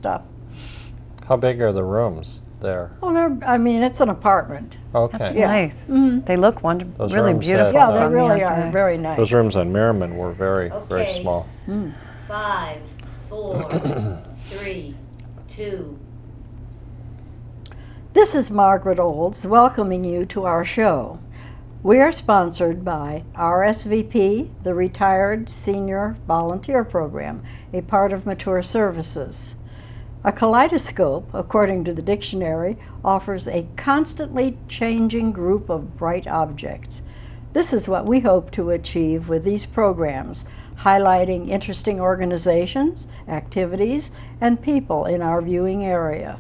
stuff. How big are the rooms there? Well, I mean, it's an apartment. Okay. That's Yeah. nice. Mhm. They look wonderful, Those really rooms beautiful. Yeah, they from the really are outside. very nice. Those rooms on Merriman were very Okay. small. 5, 4, 3, 2. This is Margaret Olds welcoming you to our show. We are sponsored by RSVP, the Retired Senior Volunteer Program, a part of Mature Services. A kaleidoscope, according to the dictionary, offers a constantly changing group of bright objects. This is what we hope to achieve with these programs, highlighting interesting organizations, activities, and people in our viewing area.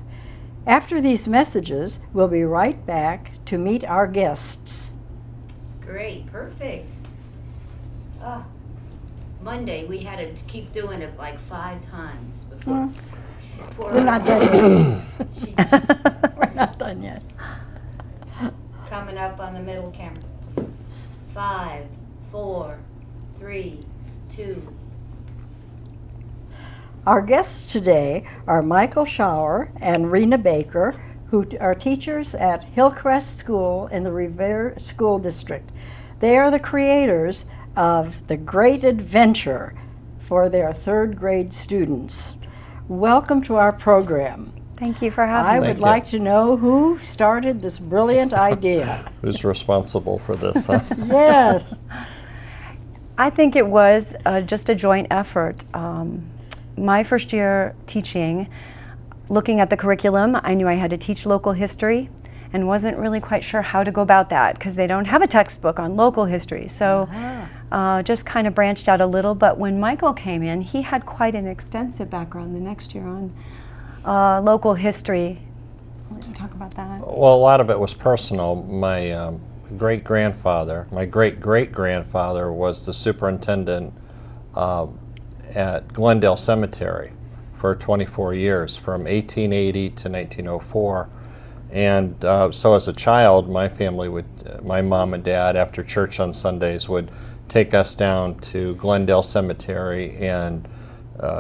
After these messages, we'll be right back to meet our guests. Great, perfect. Ah, Monday, we had to keep doing it like 5 times before. Poor We're not done yet. She We're not done yet. coming up on the middle camera. 5, 4, 3, 2. Our guests today are Michael Schauer and Rena Baker, who are teachers at Hillcrest School in the Revere School District. They are the creators of The Great Adventure for their 3rd grade students. Welcome to our program. Thank you for I having me. would you. like to know who started this brilliant idea. Who's responsible for this? Huh? Yes. I think it was just a joint effort. My first year teaching, looking at the curriculum, I knew I had to teach local history and wasn't really quite sure how to go about that because they don't have a textbook on local history. So just kind of branched out a little. But when Michael came in, he had quite an extensive background the next year on local history. Let me talk about that. Well, a lot of it was personal. My great-grandfather, my great-great-grandfather was the superintendent at Glendale Cemetery for 24 years, from 1880 to 1904. And so as a child, my family would, my mom and dad, after church on Sundays, would take us down to Glendale Cemetery and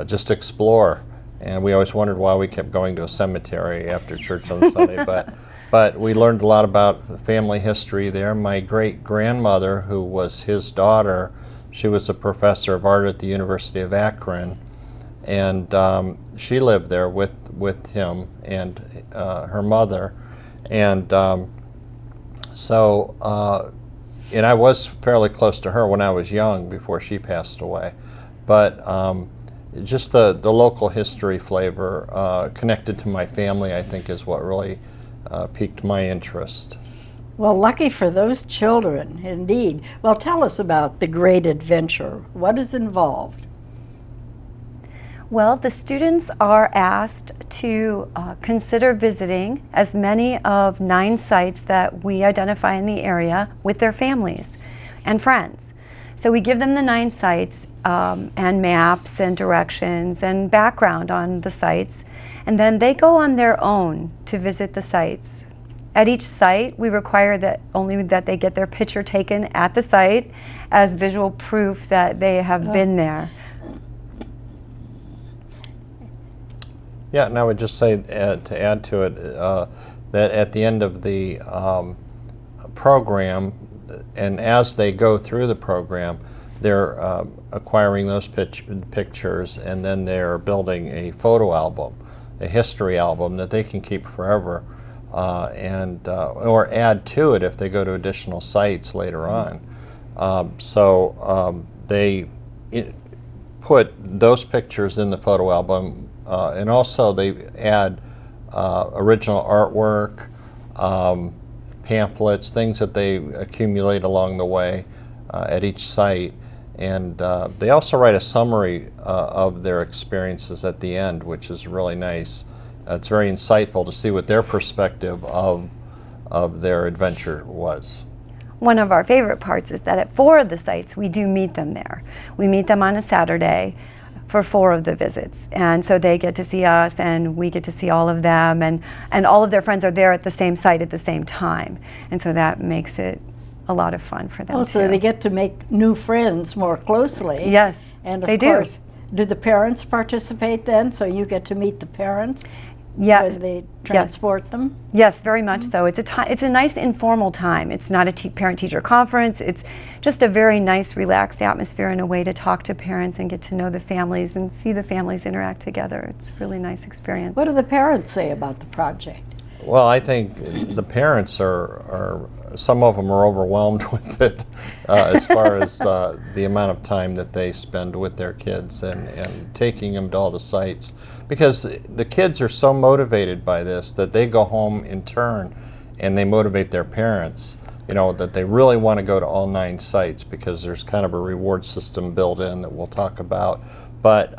just explore. And we always wondered why we kept going to a cemetery after church on Sunday. But we learned a lot about family history there. My great-grandmother, who was his daughter, she was a professor of art at the University of Akron. And she lived there with him and her mother. And and I was fairly close to her when I was young before she passed away. But just the local history flavor connected to my family, I think, is what really piqued my interest. Well, lucky for those children, indeed. Well, tell us about The Great Adventure. What is involved? Well, the students are asked to consider visiting as many of 9 sites that we identify in the area with their families and friends. So we give them the 9 sites and maps and directions and background on the sites, and then they go on their own to visit the sites. At each site, we require that only that they get their picture taken at the site as visual proof that they have been there. Yeah, and I would just say to add to it that at the end of the program, and as they go through the program, they're acquiring those pictures, and then they're building a photo album, a history album that they can keep forever, or add to it if they go to additional sites later on. They put those pictures in the photo album. And also they add original artwork, pamphlets, things that they accumulate along the way at each site. And they also write a summary of their experiences at the end, which is really nice. It's very insightful to see what their perspective of their adventure was. One of our favorite parts is that at 4 of the sites, we do meet them there. We meet them on a Saturday for 4 of the visits. And so they get to see us and we get to see all of them, and all of their friends are there at the same site at the same time. And so that makes it a lot of fun for them Oh, too. so they get to make new friends more closely. Yes, And of they do. course, Do the parents participate then, so you get to meet the parents Yes. when they transport them? Yes, very much so. It's a nice informal time. It's not a parent-teacher conference. It's just a very nice, relaxed atmosphere and a way to talk to parents and get to know the families and see the families interact together. It's a really nice experience. What do the parents say about the project? Well, I think the parents are some of them are overwhelmed with it as far as the amount of time that they spend with their kids and taking them to all the sites. Because the kids are so motivated by this that they go home in turn and they motivate their parents, you know, that they really want to go to all 9 sites because there's kind of a reward system built in that we'll talk about. But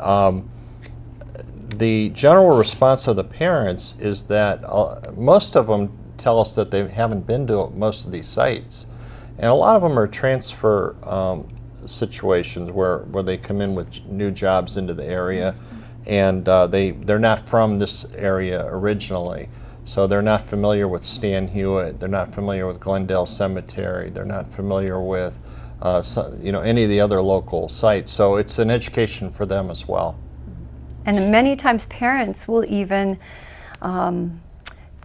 the general response of the parents is that most of them tell us that they haven't been to most of these sites. And a lot of them are transfer situations where they come in with new jobs into the area, and they're not from this area originally. So they're not familiar with Stan Hewitt, they're not familiar with Glendale Cemetery, they're not familiar with any of the other local sites. So it's an education for them as well. And many times parents will even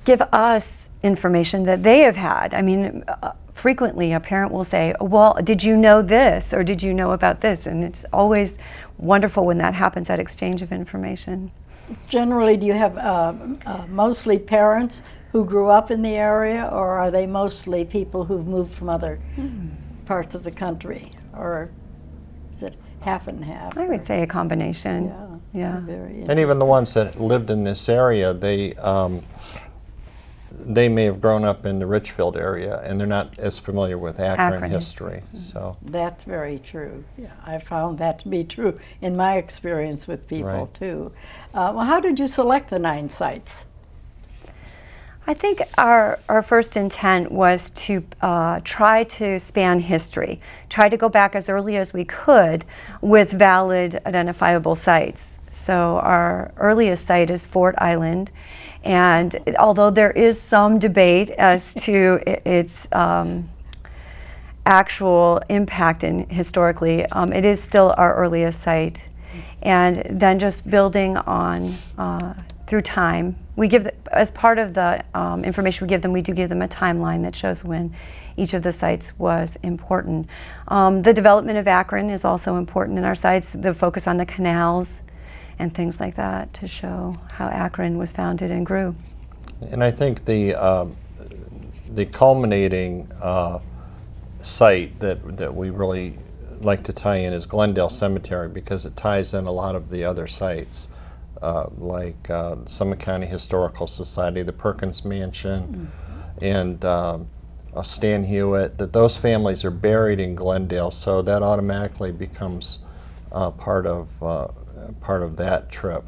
give us information that they have had. I mean, frequently a parent will say, well, did you know this, or did you know about this? And it's always wonderful when that happens, that exchange of information. Generally, do you have mostly parents who grew up in the area, or are they mostly people who've moved from other parts of the country? Or is it half and half? I would say a combination. Yeah. Very And even the ones that lived in this area, they may have grown up in the Richfield area, and they're not as familiar with Akron history. So that's very true. Yeah, I found that to be true in my experience with people too. Well, how did you select the 9 sites? I think our first intent was to try to span history, try to go back as early as we could with valid identifiable sites. So our earliest site is Fort Island, and although there is some debate as to its actual impact historically, it is still our earliest site. And then just building on through time, we give, as part of the information we give them, we do give them a timeline that shows when each of the sites was important. The development of Akron is also important in our sites, the focus on the canals and things like that to show how Akron was founded and grew. And I think the culminating site that we really like to tie in is Glendale Cemetery, because it ties in a lot of the other sites, like Summit County Historical Society, the Perkins Mansion, and Stan Hewitt, that those families are buried in Glendale, so that automatically becomes part of that trip.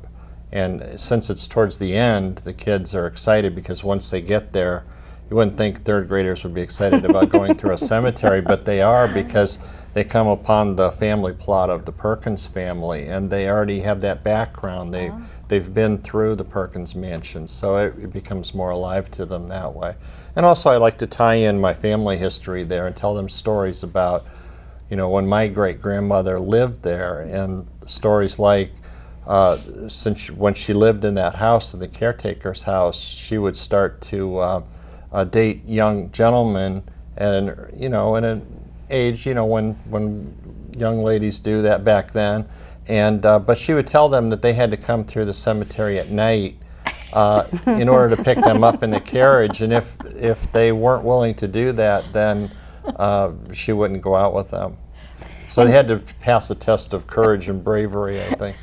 And since it's towards the end, the kids are excited because once they get there, you wouldn't think 3rd graders would be excited about going through a cemetery, but they are, because they come upon the family plot of the Perkins family, and they already have that background. They've been through the Perkins mansion, so it becomes more alive to them that way. And also I like to tie in my family history there and tell them stories about, you know, when my great-grandmother lived there, and stories like when she lived in that house, in the caretaker's house, she would start to date young gentlemen, and in an age, when young ladies do that back then, and but she would tell them that they had to come through the cemetery at night in order to pick them up in the carriage, and if they weren't willing to do that, then she wouldn't go out with them. So they had to pass a test of courage and bravery, I think.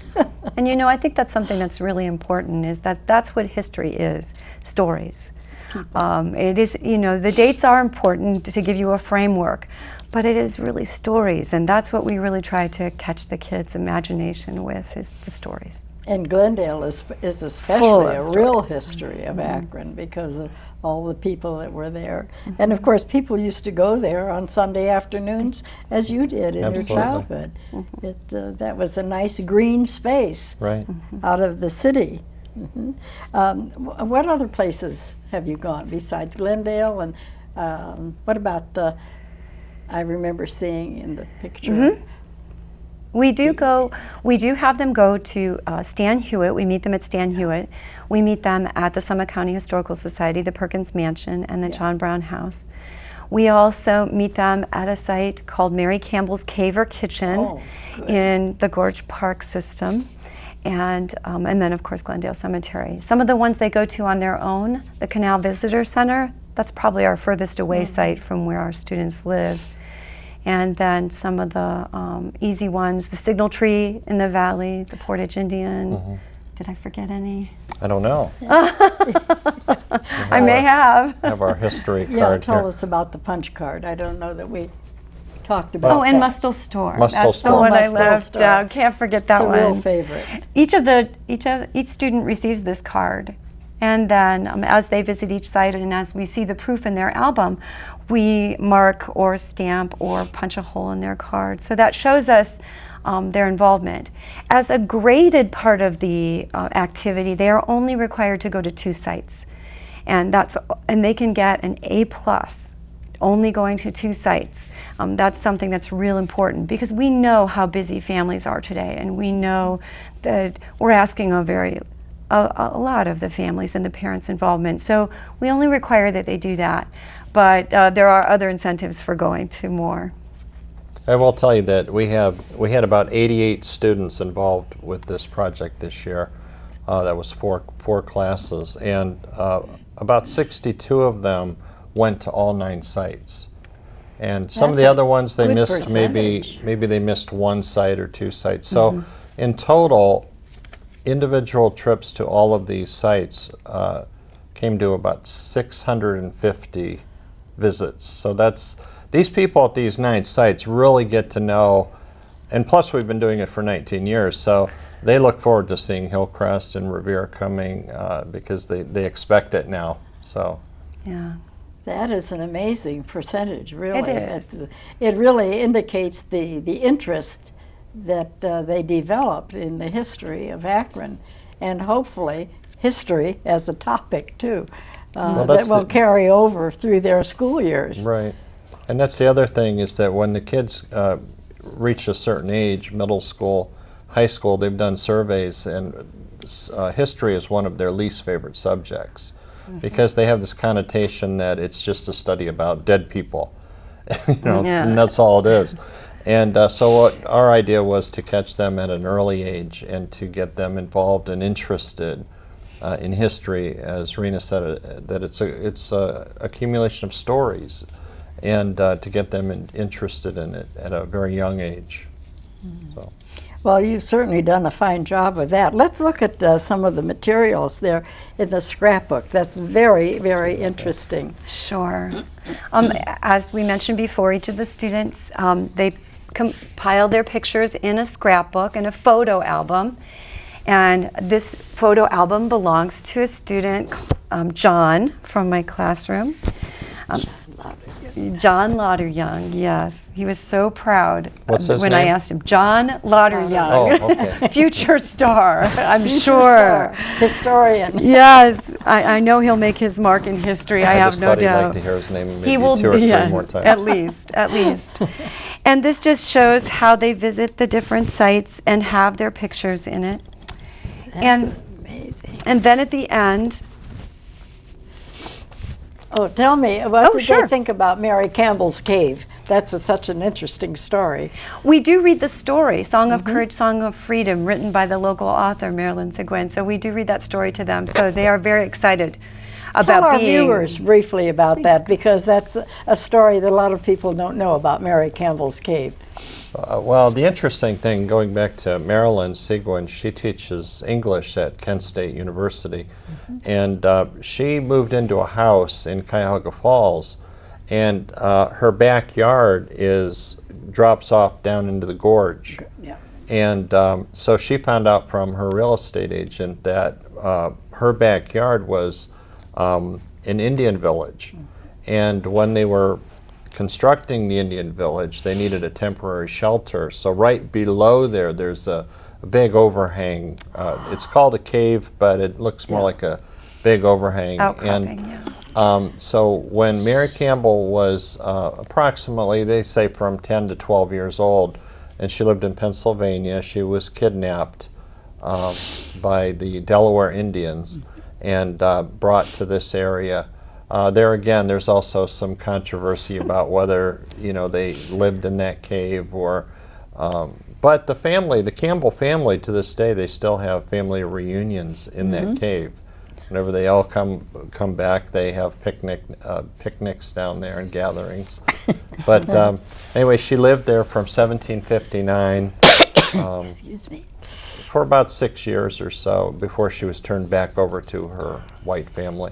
And I think that's something that's really important, is that's what history is, stories. It is, the dates are important to give you a framework, but it is really stories, and that's what we really try to catch the kids' imagination with, is the stories. And Glendale is especially a real history of Akron because of all the people that were there. And of course, people used to go there on Sunday afternoons, as you did in your childhood. That was a nice green space out of the city. What other places have you gone besides Glendale? And what about I remember seeing in the picture, We do have them go to Stan Hewitt. We meet them at Stan Hewitt. We meet them at the Summit County Historical Society, the Perkins Mansion, and the John Brown House. We also meet them at a site called Mary Campbell's Cave or Kitchen in the Gorge Park system. And then, of course, Glendale Cemetery. Some of the ones they go to on their own, the Canal Visitor Center, that's probably our furthest away site from where our students live. And then some of the easy ones, the Signal Tree in the Valley, the Portage Indian. Did I forget any? I don't know. I may have. Have our history card Yeah, tell here. us about the punch card. I don't know that we talked about And that. Mustel Store. Mustel That's Store. the one I Mustel left Store. out. Can't forget that It's a one. real favorite. Each student receives this card, and then as they visit each site and as we see the proof in their album, we mark or stamp or punch a hole in their card. So that shows us their involvement. As a graded part of the activity, they are only required to go to 2 sites, and they can get an A+. Only going to 2 sites. That's something that's real important because we know how busy families are today, and we know that we're asking a lot of the families and the parents' involvement. So we only require that they do that, but there are other incentives for going to more. I will tell you that we had about 88 students involved with this project this year. That was four classes, and about 62 of them went to all 9 sites. And some of the That's a other ones they good missed, maybe percentage. they missed 1 site or 2 sites. So in total, individual trips to all of these sites came to about 650 visits. So these people at these 9 sites really get to know, and plus we've been doing it for 19 years, so they look forward to seeing Hillcrest and Revere coming because they expect it now. So Yeah. That is an amazing percentage, really. It is. It really indicates the interest that they developed in the history of Akron, and hopefully history as a topic too, that will carry over through their school years. Right. And that's the other thing is that when the kids reach a certain age, middle school, high school, they've done surveys, and history is one of their least favorite subjects. Because they have this connotation that it's just a study about dead people, and that's all it is. And so what our idea was to catch them at an early age and to get them involved and interested in history, as Rena said, that it's a accumulation of stories, and to get them interested in it at a very young age. So. Well, you've certainly done a fine job of that. Let's look at some of the materials there in the scrapbook. That's very, very interesting. Sure. As we mentioned before, each of the students, they compiled their pictures in a scrapbook and a photo album. And this photo album belongs to a student, John, from my classroom. John Lauderyoung, yes. He was so proud What's his when name? I asked him. John Lauderyoung. Oh, okay. Future star, I'm Future sure. star, historian. Yes, I know he'll make his mark in history. I have just no thought he'd doubt. like to hear his name maybe He will, 2 or 3 yeah, more times. at least. And this just shows how they visit the different sites and have their pictures in it. That's amazing. And then at the end, Oh, tell me, what did sure. they think about Mary Campbell's Cave? That's such an interesting story. we do read the story, Song of Courage, Song of Freedom, written by the local author, Marilyn Seguin. So we do read that story to them. So they are very excited about Tell our being... viewers briefly about that, because that's a story that a lot of people don't know about Mary Campbell's Cave. Well, the interesting thing, going back to Marilyn Seguin, she teaches English at Kent State University, and she moved into a house in Cuyahoga Falls, and her backyard drops off down into the gorge. Yeah. And so she found out from her real estate agent that her backyard was an Indian village, and when they were constructing the Indian village, they needed a temporary shelter. So right below there's a big overhang. It's called a cave, but it looks more like a big overhang. Outcropping, So when Mary Campbell was approximately, they say from 10 to 12 years old, and she lived in Pennsylvania. She was kidnapped by the Delaware Indians and brought to this area. There again, there's also some controversy about whether, you know, they lived in that cave or, but the family, the Campbell family, to this day, they still have family reunions in that cave. Whenever they all come back, they have picnics down there and gatherings. But anyway, she lived there from 1759 Excuse me. for about 6 years or so before she was turned back over to her white family.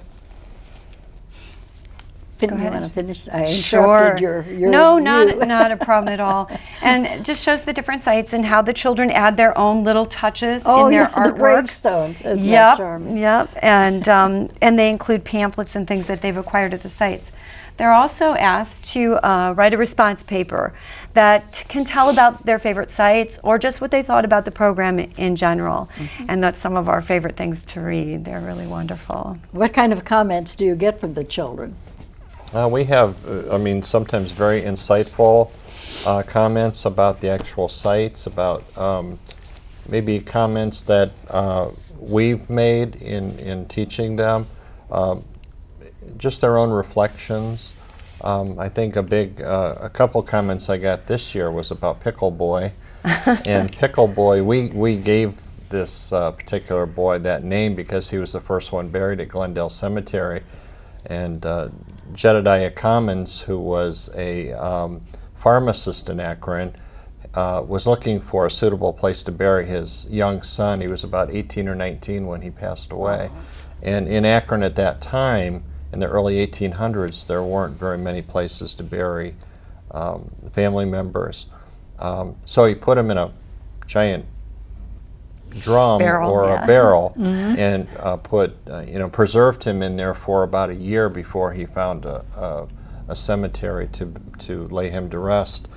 You ahead. want to finish? I Sure. interrupted your No, view. not a problem at all. And it just shows the different sites and how the children add their own little touches in their The artwork. gravestones. Isn't that Yep, charming? yep, and they include pamphlets and things that they've acquired at the sites. They're also asked to write a response paper that can tell about their favorite sites or just what they thought about the program in general. And that's some of our favorite things to read. They're really wonderful. What kind of comments do you get from the children? We have, I mean, sometimes very insightful comments about the actual sites, about maybe comments that we've made in teaching them, just their own reflections. I think a couple comments I got this year was about Pickle Boy. And Pickle Boy, we gave this particular boy that name because he was the first one buried at Glendale Cemetery. And Jedediah Commons, who was a pharmacist in Akron, was looking for a suitable place to bury his young son. He was about 18 or 19 when he passed away. And in Akron at that time, in the early 1800s, there weren't very many places to bury family members. So he put him in a giant drum a barrel and preserved him in there for about a year before he found a cemetery to lay him to rest.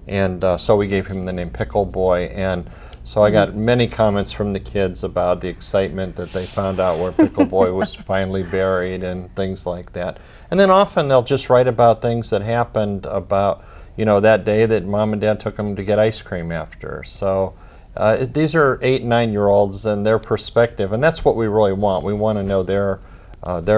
And so we gave him the name Pickle Boy. And so I got many comments from the kids about the excitement that they found out where Pickle Boy was finally buried and things like that. And then often they'll just write about things that happened about, you know, that day that Mom and Dad took them to get ice cream after. So these are 8 and 9-year-olds and their perspective, and that's what we really want. We want to know their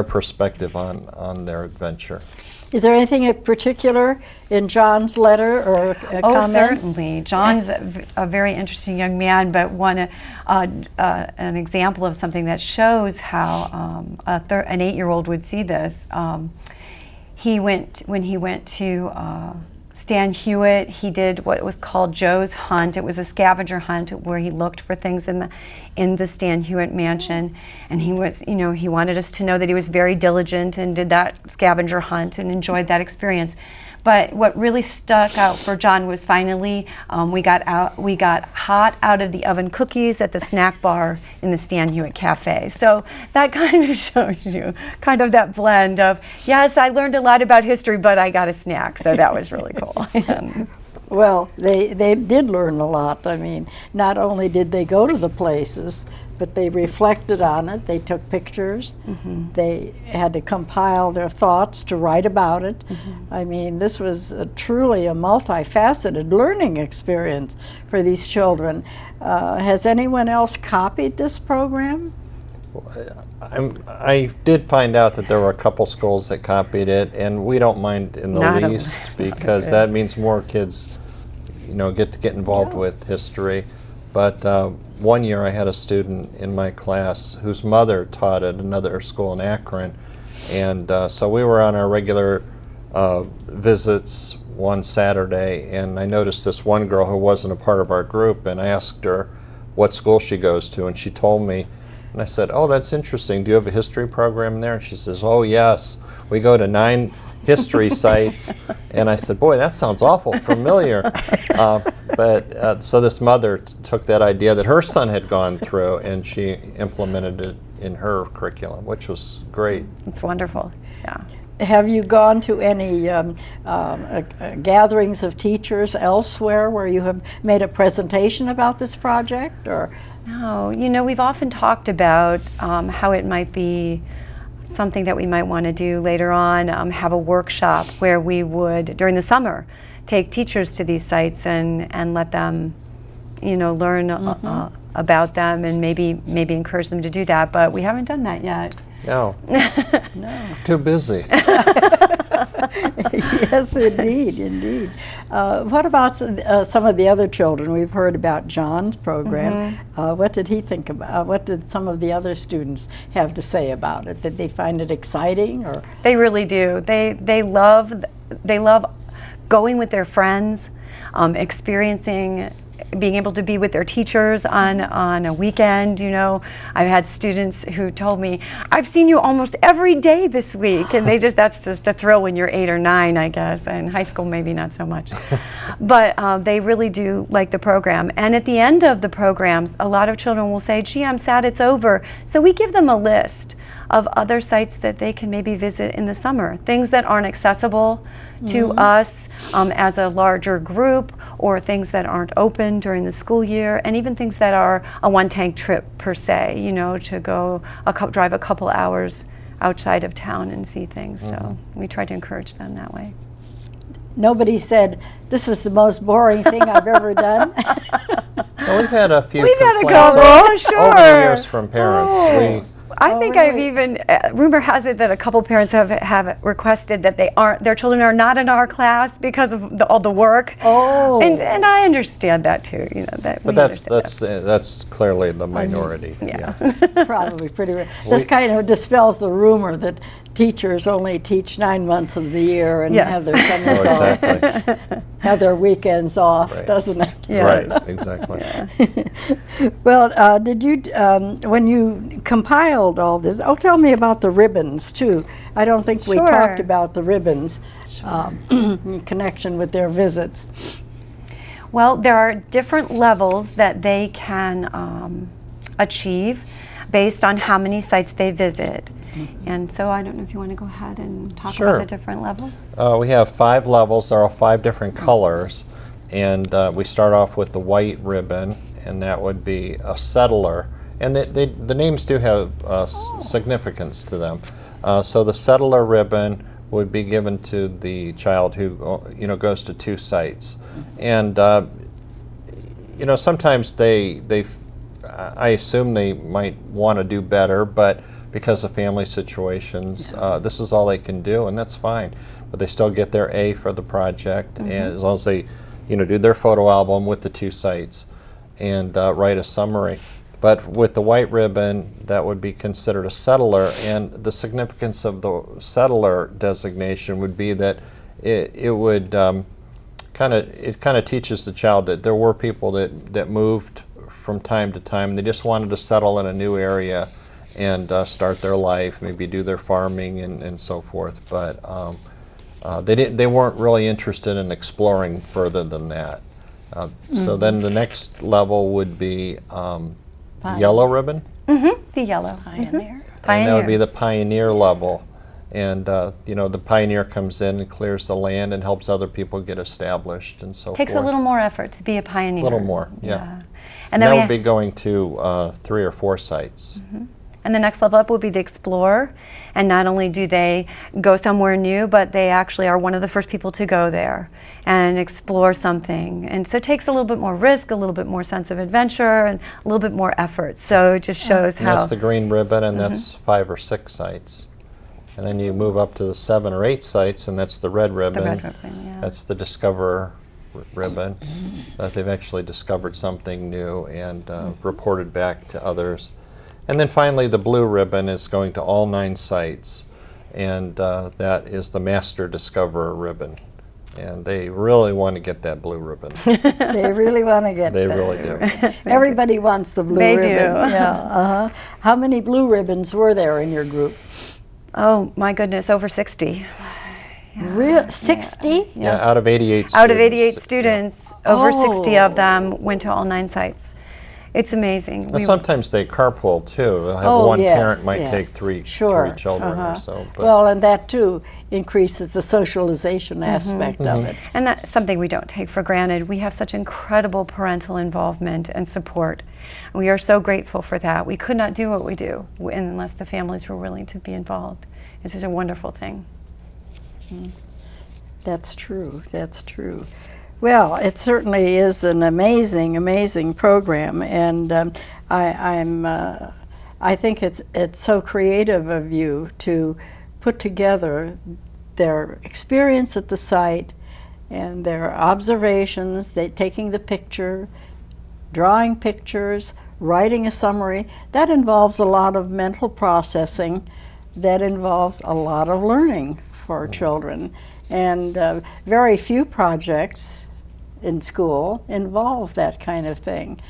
perspective on their adventure. Is there anything in particular in John's letter or comment? Oh, certainly. John's a very interesting young man, but an example of something that shows how an 8-year-old would see this. When he went to Stan Hewitt, he did what was called Joe's Hunt. It was a scavenger hunt where he looked for things in the Stan Hewitt mansion, and he wanted us to know that he was very diligent and did that scavenger hunt and enjoyed that experience. But what really stuck out for John was finally we got hot out of the oven cookies at the snack bar in the Stan Hewitt Cafe. So that kind of shows you kind of that blend of, yes, I learned a lot about history, but I got a snack. So that was really cool. Well, they did learn a lot. I mean, not only did they go to the places, but they reflected on it. They took pictures. They had to compile their thoughts to write about it. I mean, this was truly a multifaceted learning experience for these children. Has anyone else copied this program? I did find out that there were a couple schools that copied it, and we don't mind in the Not least because that means more kids, you know, get involved with history. But one year I had a student in my class whose mother taught at another school in Akron, and so we were on our regular visits one Saturday, and I noticed this one girl who wasn't a part of our group, and I asked her what school she goes to, and she told me, and I said, "Oh, that's interesting. Do you have a history program there?" And she says, "Oh, yes. We go to 9 history sites." And I said, "Boy, that sounds awful familiar." So this mother took that idea that her son had gone through, and she implemented it in her curriculum, which was great. It's wonderful. Yeah. Have you gone to any gatherings of teachers elsewhere where you have made a presentation about this project? Or No, you know, we've often talked about how it might be something that we might want to do later on, have a workshop where we would, during the summer, take teachers to these sites and let them, learn about them, and maybe encourage them to do that. But we haven't done that yet. No. No. Too busy. Yes, indeed. What about some of the other children? We've heard about John's program. What did he think about? What did some of the other students have to say about it? Did they find it exciting, or? They really do. They love going with their friends, experiencing, being able to be with their teachers on a weekend. I've had students who told me, I've seen you almost every day this week, and that's just a thrill when you're 8 or 9, I guess, and high school maybe not so much. But they really do like the program. And at the end of the programs, a lot of children will say, gee, I'm sad it's over. So we give them a list of other sites that they can maybe visit in the summer, things that aren't accessible to us as a larger group, or things that aren't open during the school year, and even things that are a one-tank trip per se, to go drive a couple hours outside of town and see things. So we try to encourage them that way. Nobody said, this was the most boring thing I've ever done. Well, we've had a few We've had a complaints couple, sure. over the years from parents. I think really? I've even, rumor has it that a couple parents have requested that their children are not in our class because of all the work. Oh. And I understand that too, But that's clearly the minority. Yeah. Probably pretty rare. This kind of dispels the rumor that teachers only teach 9 months of the year and Yes. have their summers Exactly. off, have their weekends off, Right. doesn't it? Yeah. Right, exactly. Well, did you, when you compiled all this, tell me about the ribbons too. I don't think we Sure. talked about the ribbons in connection with their visits. Well, there are different levels that they can achieve based on how many sites they visit. And so I don't know if you want to go ahead and talk Sure. about the different levels. We have 5 levels. There are 5 different colors, and we start off with the white ribbon, and that would be a settler. And the names do have significance to them. So the settler ribbon would be given to the child who goes to 2 sites, and sometimes I assume they might want to do better, but because of family situations, this is all they can do, and that's fine. But they still get their A for the project, and as long as they, do their photo album with the 2 sites and write a summary. But with the white ribbon, that would be considered a settler, and the significance of the settler designation would be that it would kind of teaches the child that there were people that moved from time to time. They just wanted to settle in a new area and start their life, maybe do their farming and so forth. But they weren't really interested in exploring further than that. So then the next level would be yellow ribbon. The yellow. Pioneer. And that would be the pioneer level. And the pioneer comes in and clears the land and helps other people get established and so forth. Takes a little more effort to be a pioneer. A little more, yeah. And that then would be going to 3 or 4 sites. And the next level up would be the explorer. And not only do they go somewhere new, but they actually are one of the first people to go there and explore something. And so it takes a little bit more risk, a little bit more sense of adventure, and a little bit more effort. So it just shows And how... that's the green ribbon, and that's 5 or 6 sites. And then you move up to the 7 or 8 sites, and that's the red ribbon. The red ribbon, yeah. That's the discover ribbon, that they've actually discovered something new and reported back to others. And then finally, the blue ribbon is going to all 9 sites, and that is the Master Discoverer ribbon. And they really want to get that blue ribbon. They really want to get They that. really do. Everybody wants the blue They ribbon. do. Yeah. How many blue ribbons were there in your group? Oh, my goodness, over 60. Real 60? Yeah, out of 88 students. Out of 88 students, over 60 Oh. of them went to all 9 sites. It's amazing. And sometimes they carpool too. They'll have one parent might take three children or so. But Well, and that too increases the socialization aspect of it. And that's something we don't take for granted. We have such incredible parental involvement and support. We are so grateful for that. We could not do what we do unless the families were willing to be involved. This is a wonderful thing. That's true. That's true. Well, it certainly is an amazing, amazing program, and I think it's so creative of you to put together their experience at the site and their observations, taking the picture, drawing pictures, writing a summary. That involves a lot of mental processing. That involves a lot of learning for children. And very few projects in school involve that kind of thing.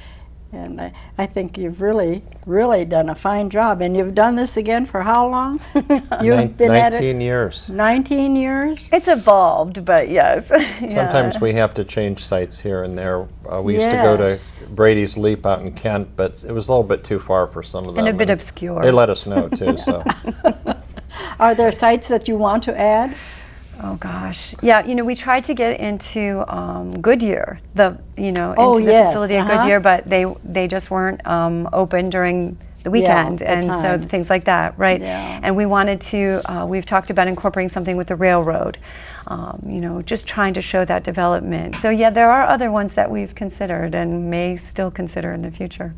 And I think you've really, really done a fine job. And you've done this again for how long? You've been at it 19 years. 19 years? It's evolved, but yes. Sometimes we have to change sites here and there. We used to go to Yes. Brady's Leap out in Kent, but it was a little bit too far for some of them. And a bit obscure. They let us know too. So Are there sites that you want to add? Oh gosh, yeah. You know, we tried to get into Goodyear, into Oh, the yes, facility at uh-huh. Goodyear, but they just weren't open during the weekend, the and so times. things like that, right? Yeah. And we wanted to. We've talked about incorporating something with the railroad. Just trying to show that development. So yeah, there are other ones that we've considered and may still consider in the future.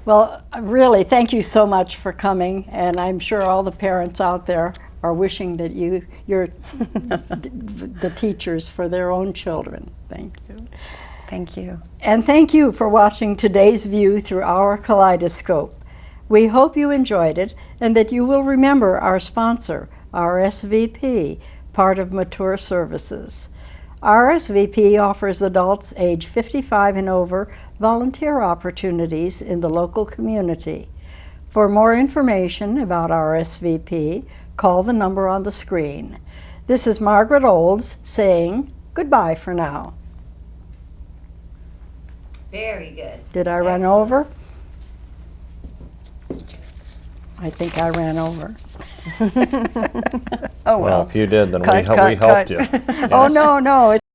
Well, really, thank you so much for coming, and I'm sure all the parents out there are wishing that you're the teachers for their own children. Thank you. Thank you. And thank you for watching today's view through our kaleidoscope. We hope you enjoyed it and that you will remember our sponsor, RSVP, part of Mature Services. RSVP offers adults age 55 and over volunteer opportunities in the local community. For more information about RSVP, call the number on the screen. This is Margaret Olds saying goodbye for now. Very good. Did I run over? I think I ran over. Oh well, if you did, then Cut, we cut, helped cut. you. Oh, Yes. no.